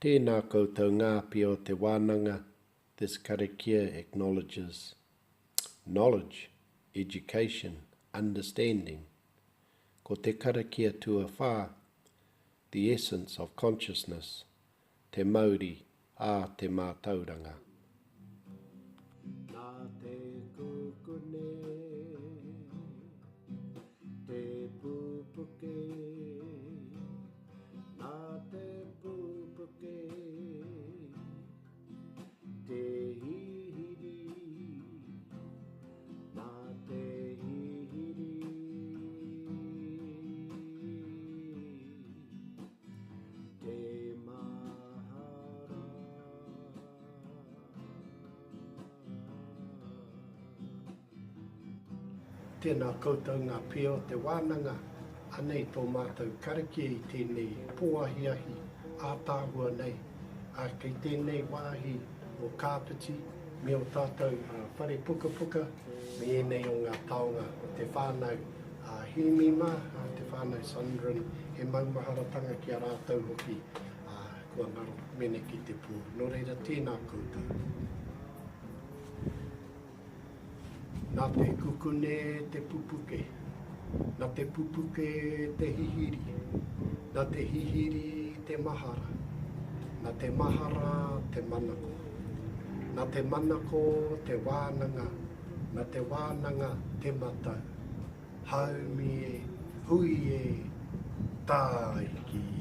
Tēnā koutou ngā pio te wānanga. This karakia acknowledges knowledge, education, understanding. Ko te karakia tua whā, the essence of consciousness, te Māori a te Mātauranga. Nā te kukune, te pupuke, nā te pupuke, te hihiri, nā te hihiri, te mahara. Tēnā koutou ngā pio te wānanga, anei tō mātou karakia i tēnei pōahiahi ātāhua nei, a kei tēnei wāhi o kāpiti, me o tātou whare puka puka, me enei o ngā taonga o te whānau himima, te whānau Sandrin, he maumaharatanga ki a rātou hoki, kua ngaro mene ki te pō. Nō reira, tēnā koutou. Nā te kukune te pupuke, nā te pupuke te hihiri, nā te hihiri te mahara, nā te mahara te manako, nā te manako te wānanga, nā te wānanga te matau, haumi e, hui e, tāiki.